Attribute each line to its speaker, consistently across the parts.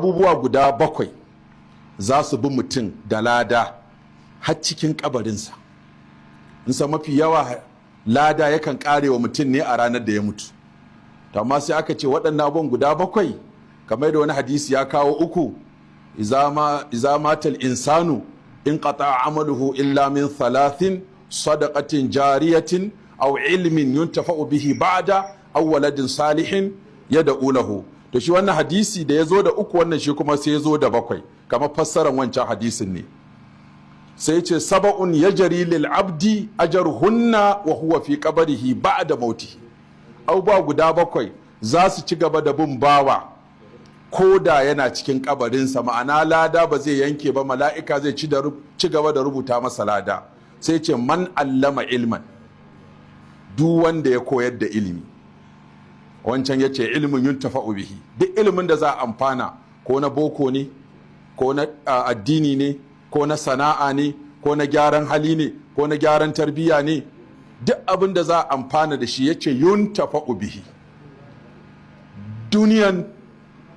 Speaker 1: abubuwa guda bakwai za su bi mutum da lada har cikin kabarinsa. Nsa mafi yawa lada yakan kare wa mutum ne a ranar da ya mutu, amma sai aka ce waɗannan abubuwan guda bakwai, kamar da wani hadisi ya kawo uku, iza matal insanu in qata amaluhu illa min thalathin sadaqatin jariyatin aw ilmin yuntafa'u bihi ba'da aw waladin salihin yad'u lahu. To shi wannan hadisi da ya zo da uku, wannan shi kuma sai ya zo da bakwai, kamar fassarar wancan hadisin ne. Sai ce saba'un yajri lil abdi ajruhunna wa huwa fi qabrihi ba'da mautihi. Abubuwa guda bakwai za su ci gaba da bin bawa ko da yana cikin kabarinsa, ma'ana lada ba zai yanke ba, mala'ika zai ci gaba da rubuta masa lada. Sai ce man allama ilman, duk wanda ya koyar da ilimi. Wancan ya ce ilimin yuntafa'u bihi, duk ilimin da za a amfana, ko na boko ne, ko na addini ne, ko na sana'a ne, ko na gyaran hali ne, ko na gyaran tarbiyya ne, duk abin da za a amfana da shi ya ce yuntafa'u bihi duniyan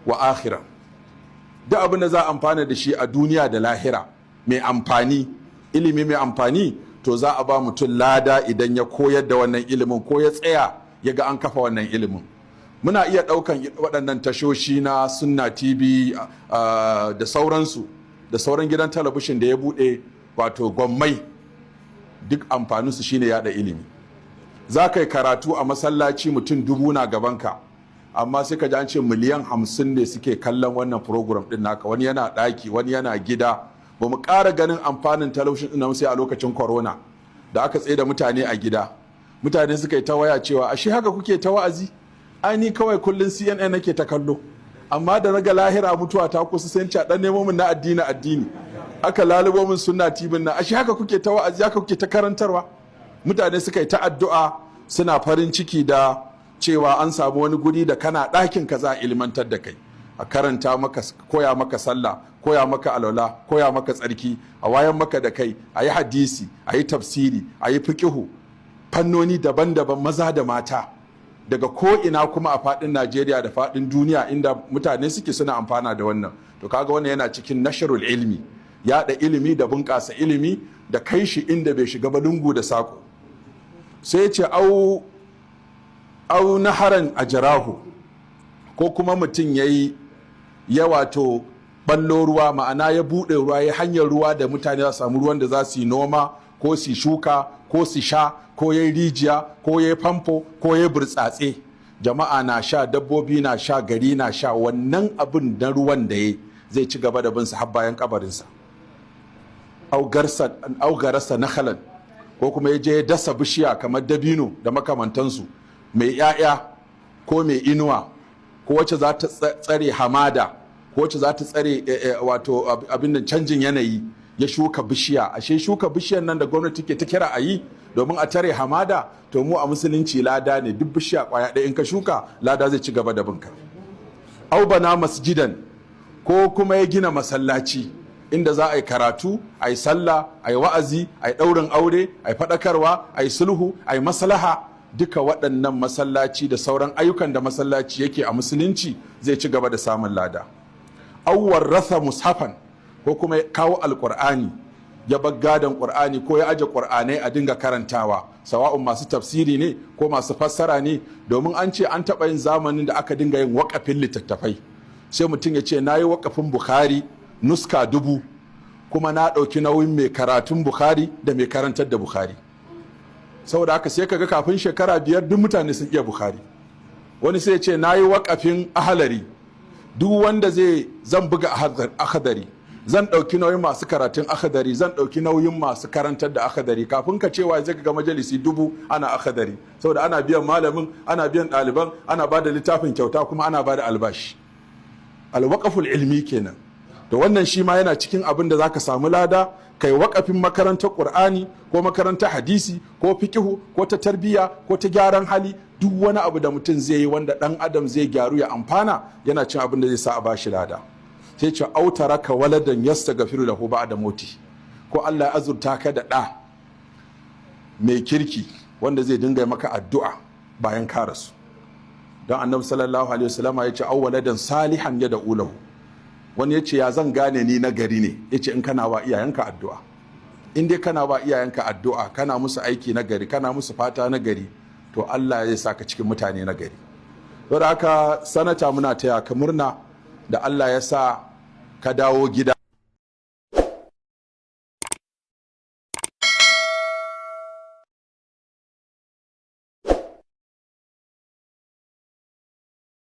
Speaker 1: wa akhira. Duk abin da za a amfana da shi a duniya da lahira mai amfani, ilimi mai amfani, to za a ba mutum lada idan ya koyar da wannan ilimin ko ya tsaya ya ga an kafa wannan ilimin. Muna iya ɗaukan waɗannan tashoshi na Sunna TV da sauransu, da sauran gidan talabishin da ya buɗe, wato gwammai, duk amfaninsu shine yada ilimi. Za ka yi karatu a masallaci mutum 1000 na gabanka, amma sai ka ji an ce miliyan 50 ne suke kallon wannan program ɗin naka, wani yana ɗaki, wani yana gida. Ba mu ƙara ganin amfanin talabishin ɗin sai a lokacin corona da aka tsaye da mutane a gida. Mutane suka yi ta waya cewa ashe haka kuke ta wa'azi, ai ni kawai kullun CNN nake ta kallo, amma da naga lahira mutuwa ta kusa sai a dan nemo min na addini aka lalubo min Sunna TV na, ashe haka kuke ta wa'azi, haka kuke ta karantarwa. Mutane suka yi ta addu'a, suna farin ciki da cewa an samu wani guri da kana ɗakin ka za a ilmantar da kai, a karanta maka, koya maka sallah, koya maka alwala, koya maka tsarki, a wayan maka da kai, a yi hadisi, a yi tafsiri, a yi fiqihu, fannoni daban-daban, maza da mata, daga ko'ina kuma a faɗin Najeriya da faɗin duniya inda mutane suke suna amfana da wannan. To kaga wannan yana cikin nasharul ilmi, yaɗa ilimi da bunƙasa ilimi da kai shi inda bai shiga ba lungu da saƙo. Sai ce au naharan ajrahu, ko kuma mutum ya wato ballo ruwa, ma'ana ya buɗe ruwa, ya hanyar ruwa da mutane za su samu ruwan da za su yi noma ko su shuka ko su sha, ko ya yi rijiya ko ya yi famfo ko ya yi burtsatse, jama'a na sha, dabbobi na sha, gari na sha. Wannan abin na ruwan da ya zai ci gaba da bin sa har bayan kabarinsa. Augarasa nakhalan, ko kuma ya je ya dasa bishiya kamar dabino da makamantansu, mai 'ya'ya ko mai inuwa, ko wacce za ta tsare hamada, ko wacce za ta tsare wato abin da canjin yanayi. Ya shuka bishiya, ashe shuka bishiyar nan da gwamnati ke ta kira a yi domin a tare hamada, to mu a musulunci lada ne, duk bishiya kwaya ɗaya in ka shuka lada zai ci gaba da binka. Au bana masjidan, ko kuma ya gina masallaci inda za a yi karatu, a yi sallah, a yi wa'azi, a yi ɗaurin aure, a yi faɗakarwa, a yi sulhu, a yi maslaha. Duka waɗannan masallaci da sauran ayyukan da masallaci yake a musulunci zai ci gaba da samun lada. Au warrasa mushafan, ko kuma ya kawo alƙur'ani, ya bar gadon ƙur'ani, ko ya aje ƙur'anai a dinga karantawa, sawa'un masu tafsiri ne ko masu fassara ne. Domin an ce an taɓa yin zamanin da aka dinga yin waƙafin littattafai, sai mutum ya ce na yi waƙafin Bukhari nuska 1000, kuma na ɗauki nauyin mai karatun Bukhari da mai karantar da Bukhari. Saboda haka sai kaga kafin shekara 5 duk mutane sun iya Bukhari. Wani sai ya ce na yi waƙafin Ahalari, duk wanda zan buga Akhdari, zan ɗauki nauyin masu karatun Akhdari, zan ɗauki nauyin masu karantar da Akhdari. Kafin ka cewa zai ga majalisi 1000 ana Akhdari, saboda ana biyan malamin, ana biyan ɗaliban, ana ba da littafin kyauta, kuma ana ba da albashi. Alwaƙaful ilmi kenan. To wannan shi ma yana cikin abin da zaka samu lada, kai waƙafin makarantar Qur'ani ko makarantar hadisi ko fikihu ko ta tarbiyya ko ta gyaran hali. Duk wani abu da mutum zai yi wanda ɗan adam zai gyaru ya amfana, yana cin abin da zai sa a bashi lada. Sai ce autara ka waladan yastaghfiru lahu ba'da mauti, ko Allah ya azurta ka da ɗa mai kirki wanda zai dinga maka addu'a bayan ka rasu. Don Annabi sallallahu alaihi wasallam ya ce waladan salihan yad'u lahu, wani ya ce ya zan gane ni na gari ne, ya ce in kana wa iyayenka addu'a. In dai kana wa iyayenka addu'a, kana musu aiki na gari, kana musu fata na gari, to Allah ya saka cikin mutane na gari. Saboda haka sanata muna taya ka murna da Allah ya sa ka dawo gida.